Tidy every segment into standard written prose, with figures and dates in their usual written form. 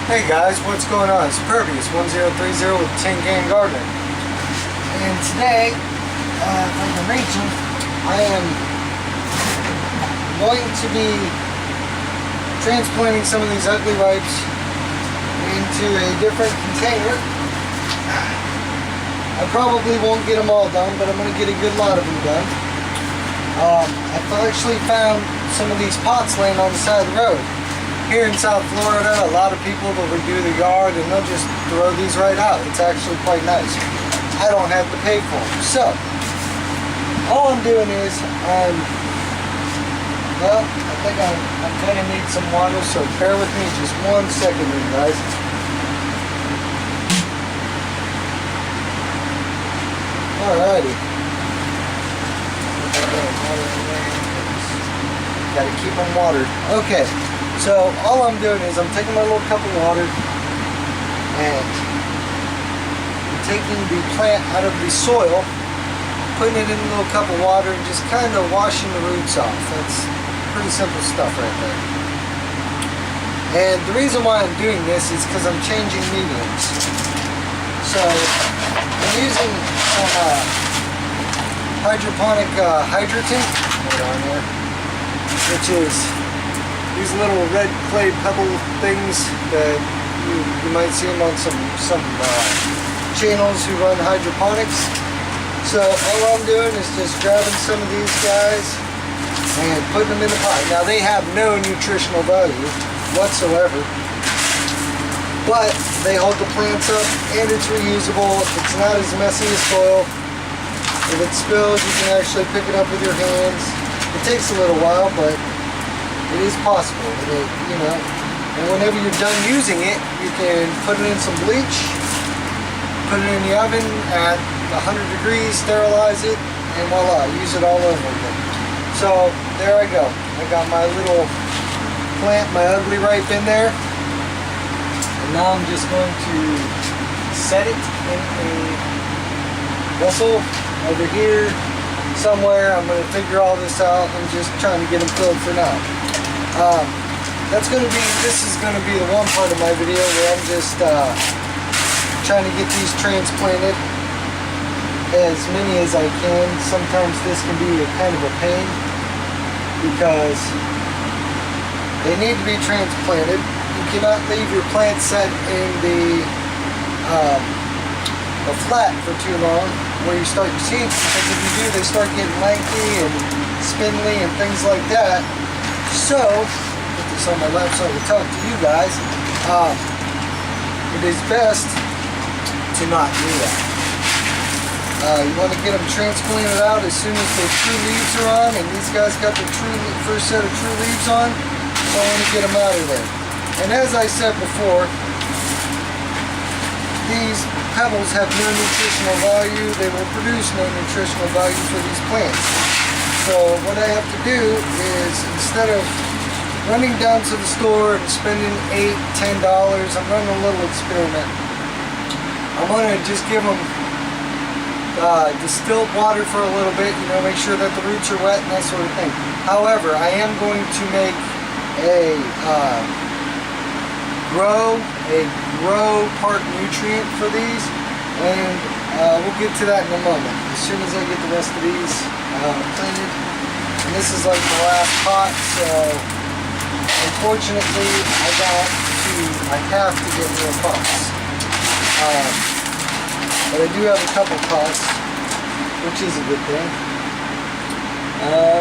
Hey guys, what's going on? It's Pervious1030 with Tin Can Gardener. And today, if I can reach him, I am going to be transplanting some of these ugly ripes into a different container. I probably won't get them all done, but I'm going to get a good lot of them done. I've actually found some of these pots laying on the side of the road. Here in South Florida, a lot of people will redo the yard and they'll just throw these right out. It's actually quite nice. I don't have to pay for them. So, all I'm doing is, well, I think I'm going to need some water, so bear with me just 1 second here, guys. Alrighty. Gotta keep them watered. Okay, so all I'm doing is I'm taking my little cup of water and I'm taking the plant out of the soil, putting it in a little cup of water and just kind of washing the roots off. That's pretty simple stuff right there. And the reason why I'm doing this is because I'm changing mediums. So I'm using some hydroponic hydrotant, hold on here, which is these little red clay pebble things that you might see them on some channels who run hydroponics. So all I'm doing is just grabbing some of these guys and putting them in the pot. Now they have no nutritional value whatsoever, but they hold the plants up and it's reusable. It's not as messy as soil. If it spills, you can actually pick it up with your hands. It takes a little while, but it is possible. And whenever you're done using it, you can put it in some bleach, put it in the oven at 100 degrees, sterilize it, and voila, use it all over again. So there I go. I got my little plant, my ugly ripe in there. And now I'm just going to set it in a vessel over here somewhere. I'm going to figure all this out. I'm just trying to get them filled for now. This is going to be the one part of my video where I'm just trying to get these transplanted, as many as I can. Sometimes this can be a kind of a pain because they need to be transplanted. You cannot leave your plant set in the flat for too long where you start your seeds, because if you do, they start getting lengthy and spindly and things like that. So, put this on my lap so I can talk to you guys. It is best to not do that. You want to get them transplanted out as soon as the true leaves are on, and these guys got the first set of true leaves on, so I want to get them out of there. And as I said before, these pebbles have no nutritional value. They will produce no nutritional value for these plants. So what I have to do is, instead of running down to the store and spending $8, $10, I'm running a little experiment. I'm going to just give them distilled water for a little bit, make sure that the roots are wet and that sort of thing. However, I am going to make a grow part nutrient for these, and we'll get to that in a moment as soon as I get the rest of these planted. And this is like the last pot, so unfortunately I have to get more pots, but I do have a couple pots, which is a good thing.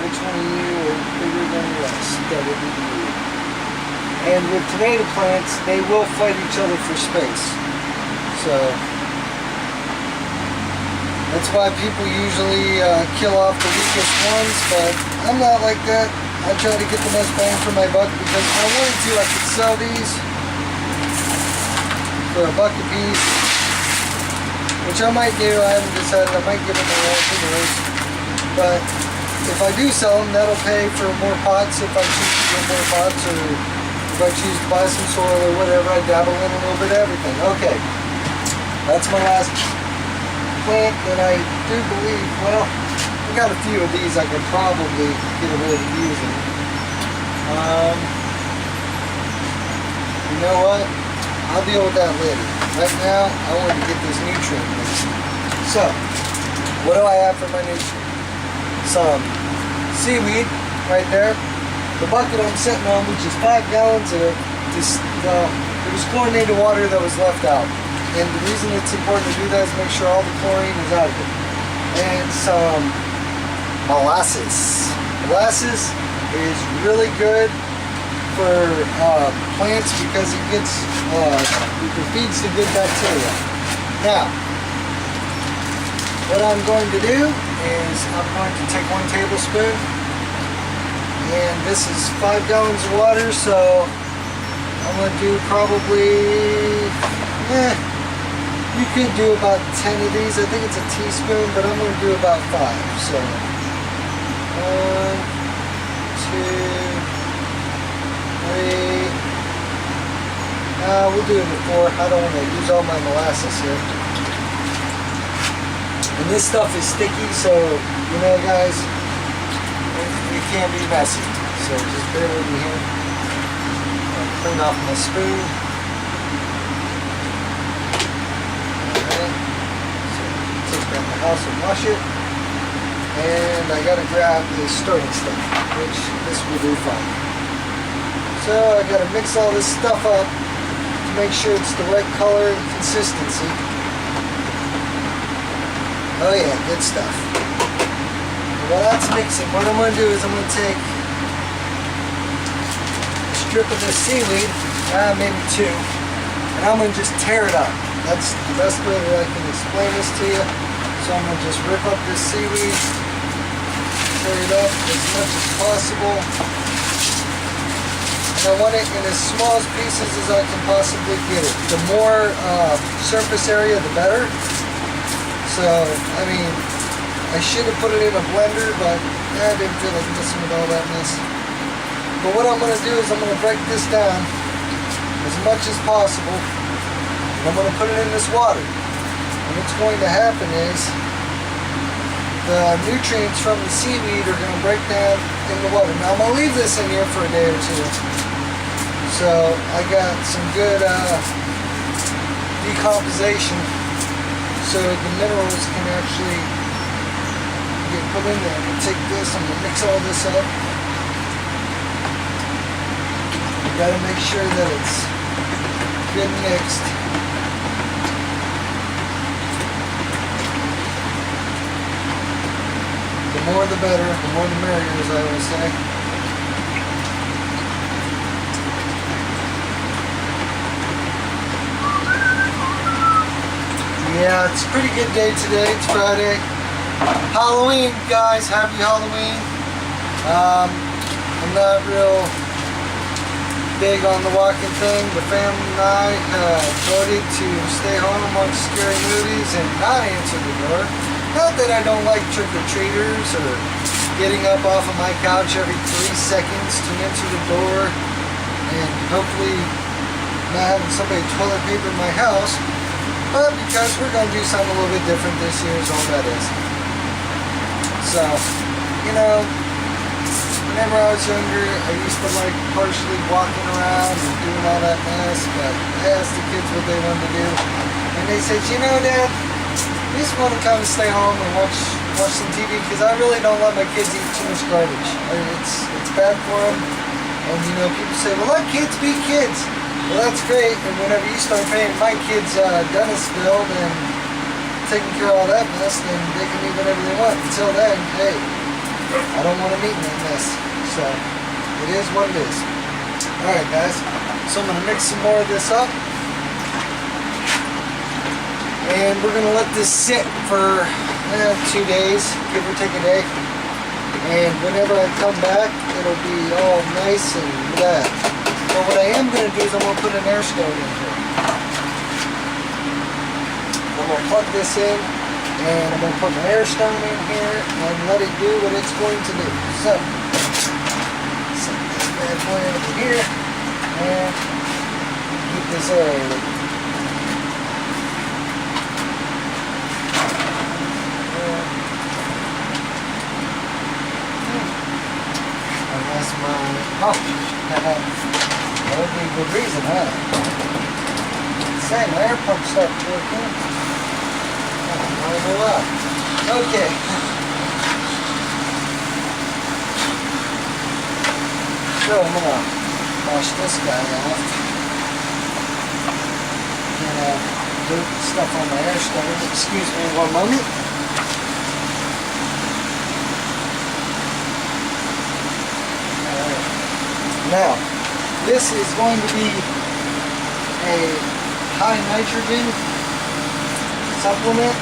Which one of you are bigger than the rest? That would be you. And with tomato plants, they will fight each other for space. So that's why people usually kill off the weakest ones, but I'm not like that. I try to get the most bang for my buck, because if I wanted to, I could sell these for $1 a piece, which I might do. I haven't decided. I might give them a roll for those. But if I do sell them, that'll pay for more pots if I choose to get more pots, or if I choose to buy some soil or whatever. I dabble in a little bit of everything. Okay, that's my last plant, and I do believe, well, I got a few of these I could probably get away with using. You know what? I'll deal with that later. Right now, I want to get this nutrient mixed. So, what do I have for my nutrient? Some seaweed right there. The bucket I'm sitting on, which is 5 gallons of this, it was chlorinated water that was left out. And the reason it's important to do that is make sure all the chlorine is out of it. And some molasses. Molasses is really good for plants because it feeds the good bacteria. Now, what I'm going to do is I'm going to take 1 tablespoon, and this is 5 gallons of water, so I'm going to do probably, you could do about 10 of these. I think it's a teaspoon, but I'm going to do about 5. So 1, 2, 3. We'll do it at 4. I don't want to use all my molasses here. And this stuff is sticky, so you know, guys, it can be messy. So just bear with me here. I'll clean off my spoon. Alright. So take that in the house and wash it. And I gotta grab the stirring stick, which this will do fine. So I gotta mix all this stuff up to make sure it's the right color and consistency. Oh yeah, good stuff. And while that's mixing, what I'm gonna do is I'm gonna take a strip of this seaweed, maybe 2, and I'm gonna just tear it up. That's the best way that I can explain this to you. So I'm gonna just rip up this seaweed, tear it up as much as possible. I want it in as small pieces as I can possibly get it. The more surface area, the better. So, I mean, I should have put it in a blender, but I didn't feel like messing with all that mess. But what I'm going to do is I'm going to break this down as much as possible. And I'm going to put it in this water. And what's going to happen is the nutrients from the seaweed are going to break down in the water. Now, I'm going to leave this in here for a day or 2. So I got some good decomposition, so the minerals can actually get put in there. I'm going to take this, I'm going to mix all this up. You got to make sure that it's good mixed. The more the better, the more the merrier, as I always say. Yeah, it's a pretty good day today. It's Friday. Halloween, guys. Happy Halloween. I'm not real big on the walking thing. The family and I voted to stay home and watch scary movies and not answer the door. Not that I don't like trick-or-treaters or getting up off of my couch every 3 seconds to answer the door and hopefully not having somebody toilet paper in my house. But because we're going to do something a little bit different this year is all that is. So, you know, whenever I was younger, I used to like partially walking around and doing all that mess, but I asked the kids what they wanted to do. And they said, you know, Dad, we just want to come and stay home and watch some TV because I really don't let my kids eat too much garbage. It's bad for them. And, you know, people say, well, let kids be kids. Well, that's great, and whenever you start paying my kids' dentist bill and taking care of all that mess, then they can eat whatever they want. Until then, hey, I don't want them eating that mess. So, it is what it is. Alright, guys, so I'm going to mix some more of this up. And we're going to let this sit for 2 days, give or take a day. And whenever I come back, it'll be all nice and that. But what I am going to do is I'm going to put an air stone in here. I'm going to plug this in, and I'm going to put an air stone in here and let it do what it's going to do. So, set this bad boy over here, and keep this aerated. Unless my... Oh! That would be a good reason, huh? Say, my air pump stopped working. Okay. So I'm gonna wash this guy off. Can't have dirt and stuff on my air starter. Excuse me 1 moment. Alright. Now, this is going to be a high nitrogen supplement.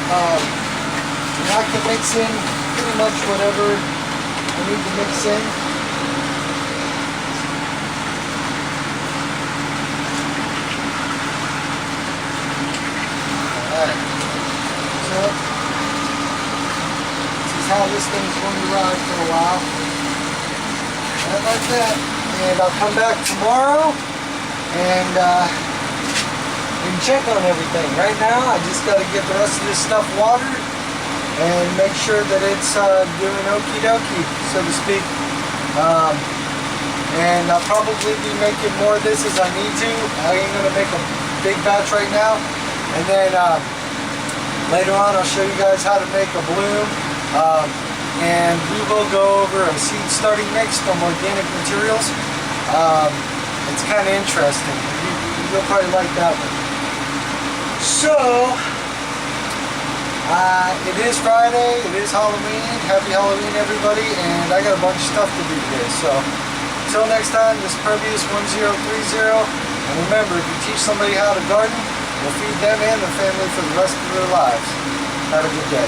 I can mix in pretty much whatever I need to mix in. Alright, so this is how this thing's going to ride for a while. Right like that. And I'll come back tomorrow and check on everything. Right now I just got to get the rest of this stuff watered and make sure that it's doing okie dokie, so to speak. And I'll probably be making more of this as I need to. I ain't going to make a big batch right now. And then later on I'll show you guys how to make a bloom. And we will go over a seed starting mix from organic materials. It's kind of interesting. You'll probably like that one. So, it is Friday, it is Halloween. Happy Halloween, everybody, and I got a bunch of stuff to do today. So, until next time, this is Pervious1030, and remember, if you teach somebody how to garden, you'll feed them and their family for the rest of their lives. Have a good day.